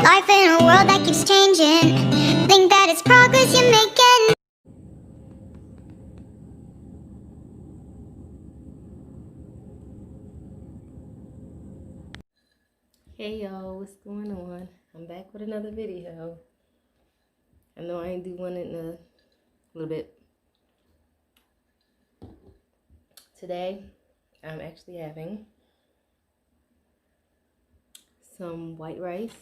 Life in a world that keeps changing. Think that it's progress you're making. Hey y'all, what's going on? I'm back with another video. I know I ain't do one in a little bit. Today, I'm actually having some white rice,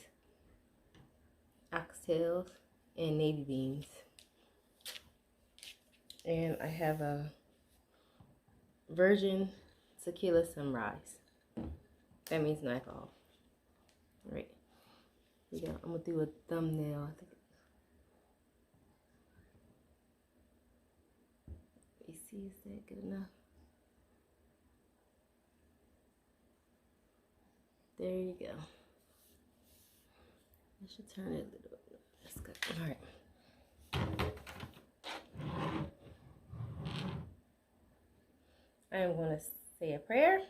oxtails, and navy beans. And I have a virgin tequila sunrise. That means no alcohol. Right. Yeah, I'm gonna do a thumbnail. I think. Let me see, is that good enough? There you go. I should turn it a little bit. That's good. All right. I am going to say a prayer.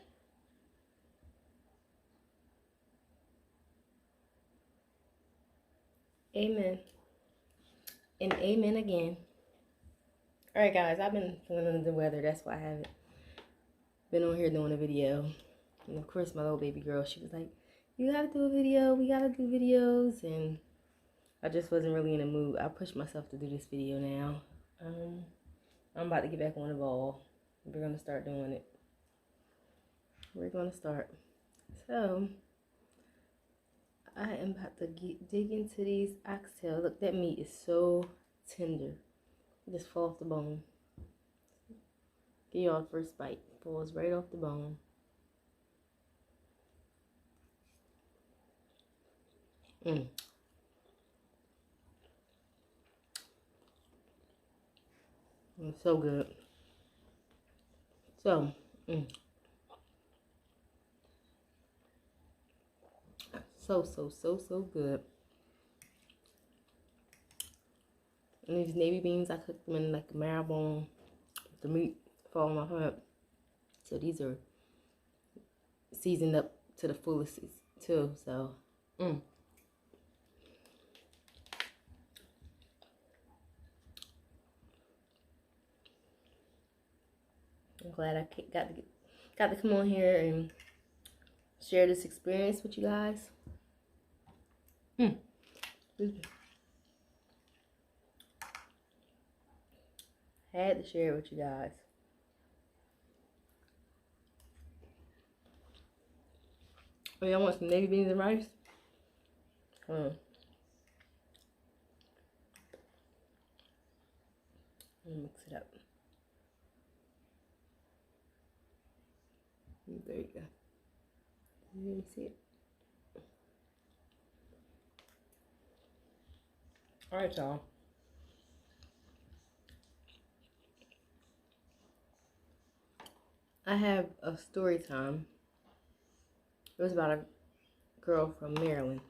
Amen. And amen again. All right, guys. I've been feeling under the weather. That's why I haven't been on here doing a video. And of course, my little baby girl, she was like, you gotta do a video. We gotta do videos. And I just wasn't really in the mood. I pushed myself to do this video now. I'm about to get back on the ball. We're going to start doing it. We're going to start. So, I am about to dig into these oxtail. Look, that meat is so tender. It just falls off the bone. Get y'all the first bite. Falls right off the bone. It's so good. So, so good. And these navy beans, I cooked them in like a marrow bone. The meat falling off of it. So these are seasoned up to the fullest too. So, I'm glad I got to come on here and share this experience with you guys. Had to share it with you guys. Oh, y'all want some navy beans and rice? Let me mix it up. There you go. You can see it. All right, y'all. I have a story time. It was about a girl from Maryland.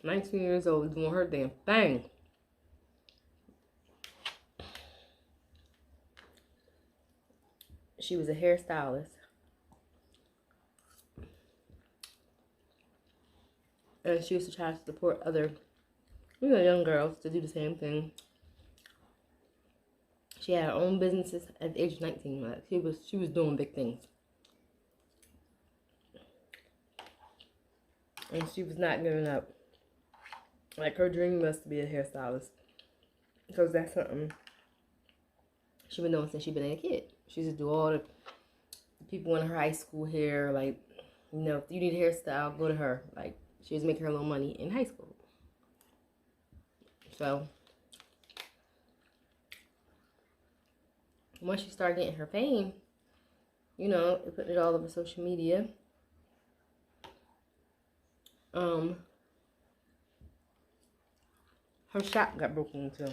19 years old, doing her damn thing. She was a hairstylist. And she used to try to support other, young girls to do the same thing. She had her own businesses at the age of 19. Like she was doing big things. And she was not giving up. Like her dream was to be a hairstylist. Because that's something she's been doing since she's been a kid. She used to do all the people in her high school hair. Like, if you need a hairstyle, go to her. Like, she was making her little money in high school. So, once she started getting her fame, it put it all over social media. Her shop got broken into.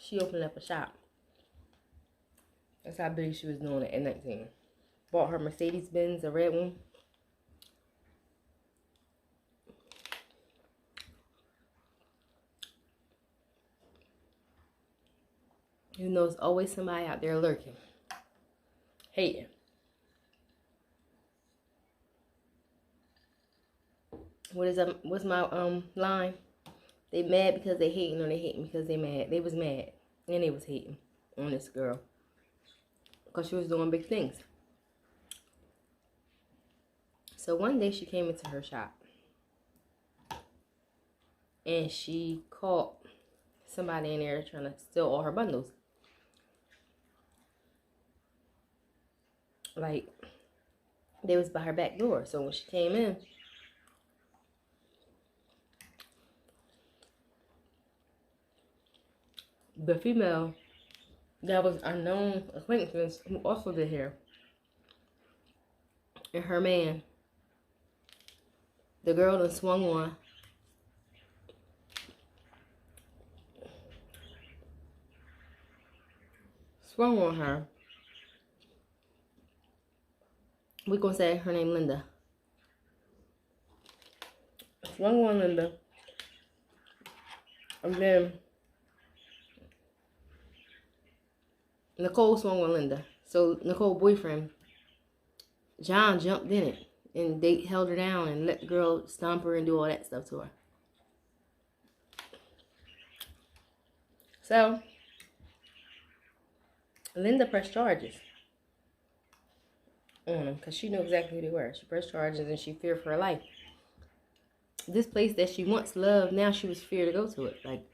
She opened up a shop. That's how big she was doing it at 19. Bought her Mercedes Benz, a red one. There's always somebody out there lurking, hating. what's my line? They mad because they hating, or they hating because they mad. They was mad and they was hating on this girl because she was doing big things. So one day she came into her shop and she caught somebody in there trying to steal all her bundles. Like, they was by her back door. So when she came in, the female that was a known acquaintance who also did hair, and her man, the girl that swung on her. We gonna say her name Linda. Swung on Linda, and then Nicole swung on Linda. So Nicole's boyfriend John jumped in it, and they held her down and let the girl stomp her and do all that stuff to her. So Linda pressed charges on them because she knew exactly who they were. She pressed charges and she feared for her life. This place that she once loved, now she was feared to go to it. Like,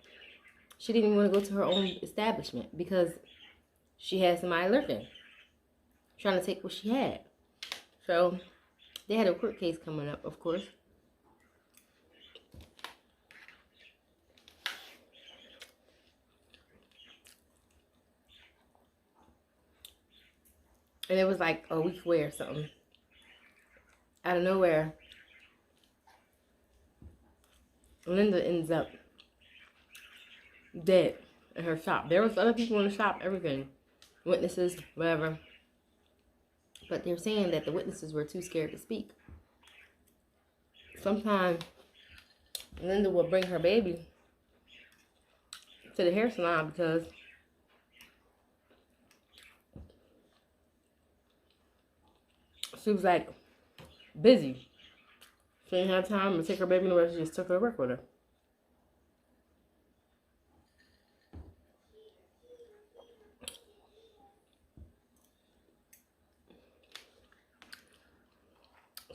she didn't even want to go to her own establishment because she had somebody lurking, trying to take what she had. So they had a court case coming up, of course. And it was like a week away or something. Out of nowhere, Linda ends up dead in her shop. There was other people in the shop, everything. Witnesses, whatever. But they're saying that the witnesses were too scared to speak. Sometimes Linda would bring her baby to the hair salon because she was like busy. She didn't have time to take her baby nowhere. She just took her to work with her.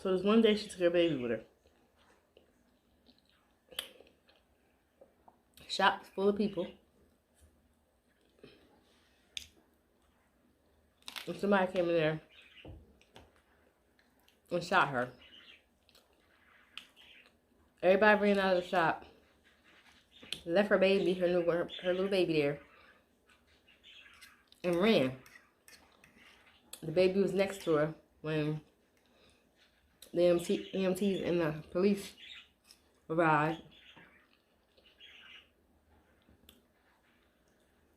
So there's one day she took her baby with her. Shop full of people. And somebody came in there and shot her. Everybody ran out of the shop. Left her baby, her little baby there. And ran. The baby was next to her when the EMTs and the police arrived.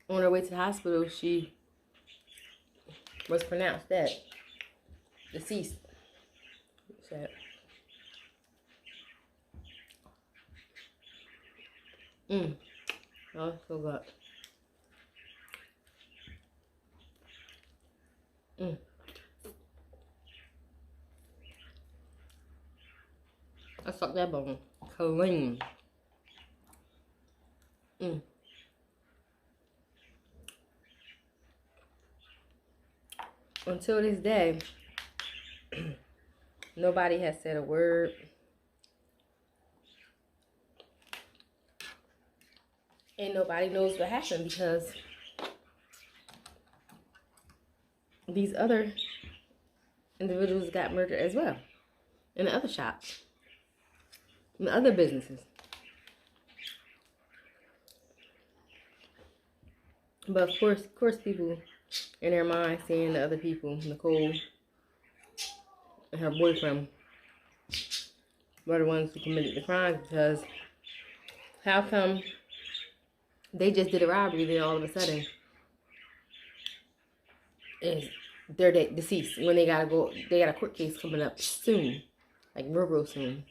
On her way to the hospital, she was pronounced dead. Deceased. Sad. Oh, so good. I sucked that bone clean. Until this day, nobody has said a word. And nobody knows what happened because these other individuals got murdered as well in the other shops, in the other businesses. But of course, people in their mind seeing the other people, Nicole and her boyfriend, were the ones who committed the crime, because how come they just did a robbery, then all of a sudden they're deceased when they got a court case coming up soon, like real soon.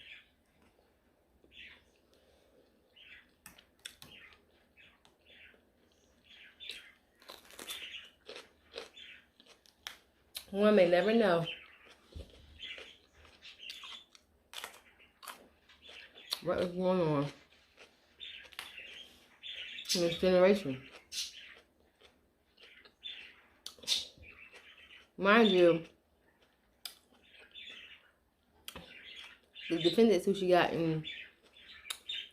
One may never know. What is going on in this generation? Mind you, the defendants who she got in,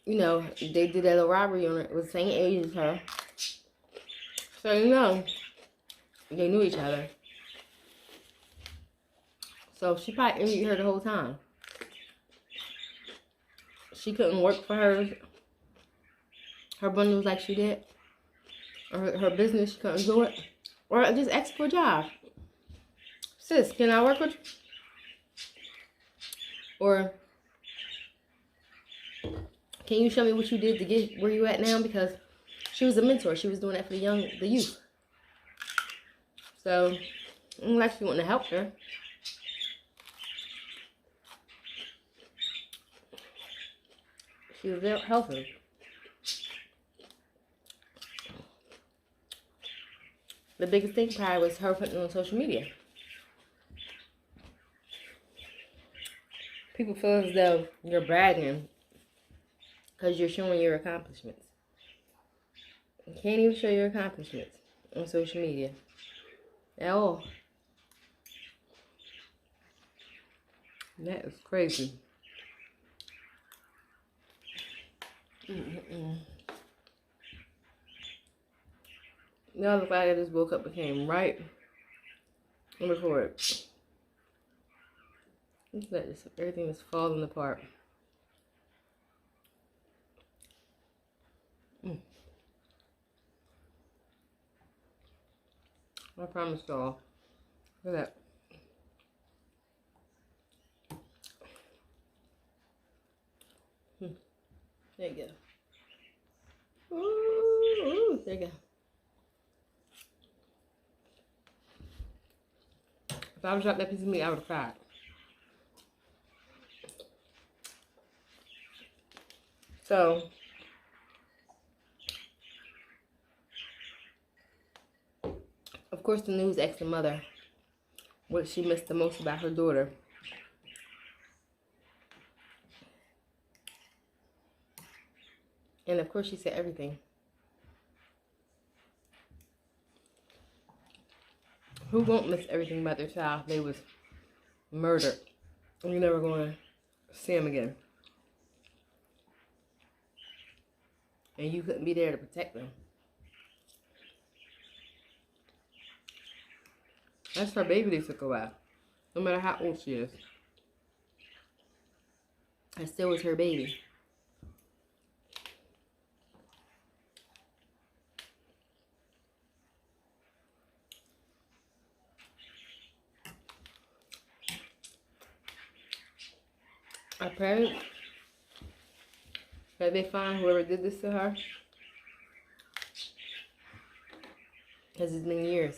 you know, they did that little robbery on her, was the same age as her. So, you know, they knew each other. So she probably envied her the whole time. She couldn't work for her bundles like she did. Or her business, she couldn't do it. Or just ask for a job. Sis, can I work with you? Or can you show me what you did to get where you at now? Because she was a mentor. She was doing that for the youth. So, I'm like she wanted to help her. She was there helping. The biggest thing probably was her putting it on social media. People feel as though you're bragging because you're showing your accomplishments. You can't even show your accomplishments on social media at all. That is crazy. Now the fact I just woke up and came right on the record. Look at this. Everything is falling apart. I promise y'all. Look at that. There you go. Ooh, there you go. If I would drop that piece of meat, I would have cried. So, of course, the news asked the mother what she missed the most about her daughter. And of course, she said everything. Who won't miss everything about their child if they was murdered and you're never going to see them again? And you couldn't be there to protect them. That's her baby they took away. No matter how old she is. It still was her baby. I pray that they find whoever did this to her. Because it's been years.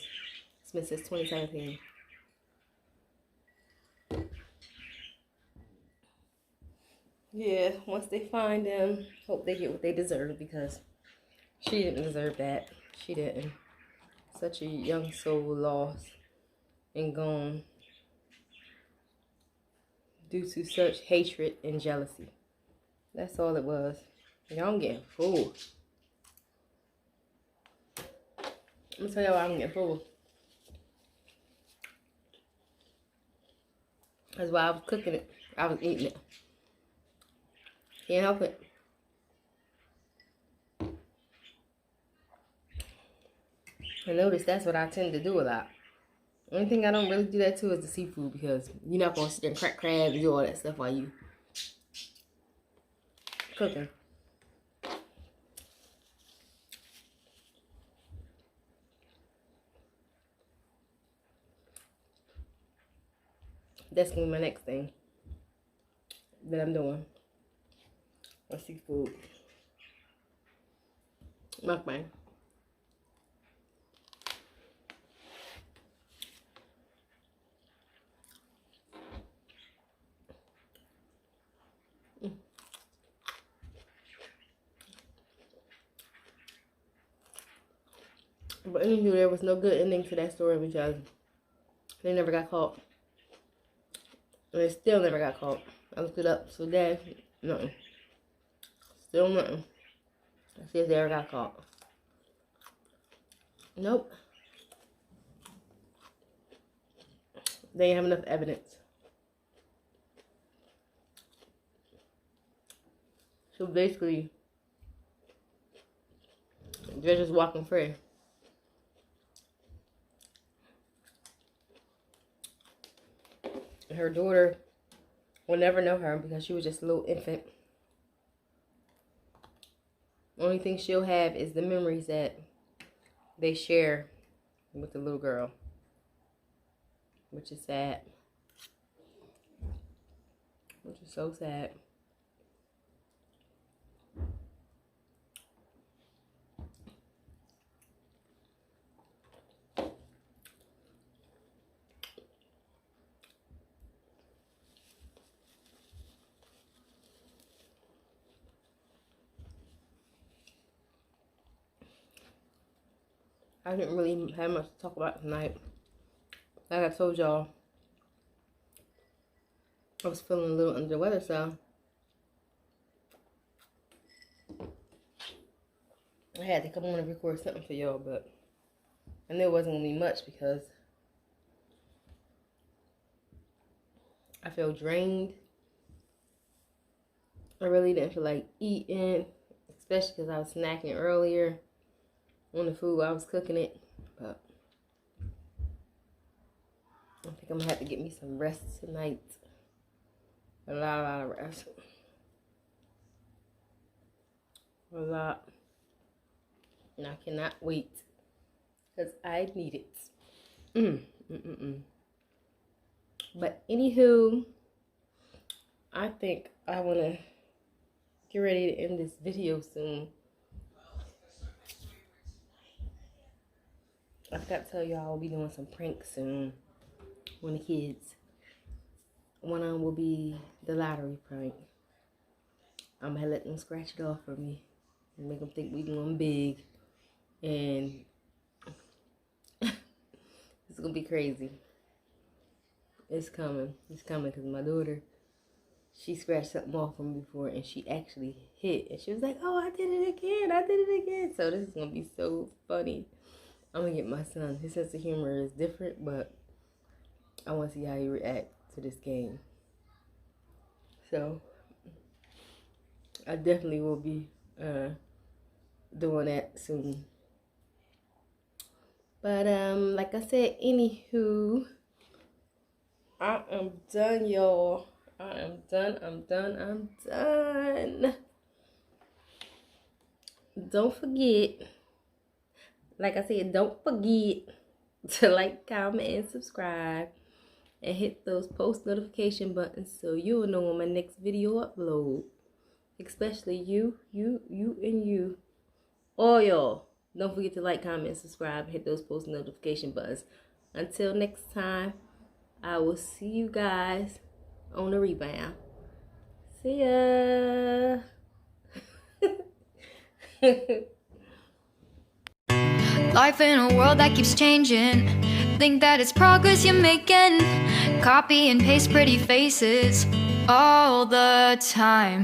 It's been since 2017. Yeah, once they find them, hope they get what they deserve, because she didn't deserve that. She didn't. Such a young soul lost and gone due to such hatred and jealousy. That's all it was. Y'all, I'm getting full. I'm gonna tell y'all why I'm getting full. That's why I was cooking it. I was eating it. Can't help it. I notice that's what I tend to do a lot. Only thing I don't really do that to is the seafood, because you're not going to sit there and crack crabs and do all that stuff while you cooking. That's going to be my next thing that I'm doing. A seafood mukbang. But anyway, there was no good ending to that story because they never got caught. And they still never got caught. I looked it up. So, Dad, nothing. Still nothing. Let's see if they ever got caught. Nope. They didn't have enough evidence. So basically, they're just walking free. Her daughter will never know her because she was just a little infant. Only thing she'll have is the memories that they share with the little girl, which is sad. Which is so sad. I didn't really have much to talk about tonight. Like I told y'all, I was feeling a little under the weather, so I had to come on and record something for y'all, but I knew it wasn't going to be much because I feel drained. I really didn't feel like eating, especially because I was snacking earlier on the food while I was cooking it, but I think I'm going to have to get me some rest tonight. A lot of rest. A lot. And I cannot wait because I need it. But anywho, I think I want to get ready to end this video soon. I forgot to tell y'all I'll be doing some pranks soon on the kids. One of them will be the lottery prank. I'm going to let them scratch it off for me and make them think we going big. And it's going to be crazy. It's coming. It's coming because my daughter, she scratched something off for me before and she actually hit. And she was like, oh, I did it again. I did it again. So this is going to be so funny. I'm going to get my son. His sense of humor is different, but I want to see how he reacts to this game. So I definitely will be doing that soon. But like I said, anywho, I am done, y'all. I am done. Don't forget, like I said, don't forget to like, comment, and subscribe. And hit those post notification buttons so you'll know when my next video upload. Especially you. All y'all. Don't forget to like, comment, and subscribe. Hit those post notification buttons. Until next time, I will see you guys on the rebound. See ya. Life in a world that keeps changing. Think that it's progress you're making. Copy and paste pretty faces all the time.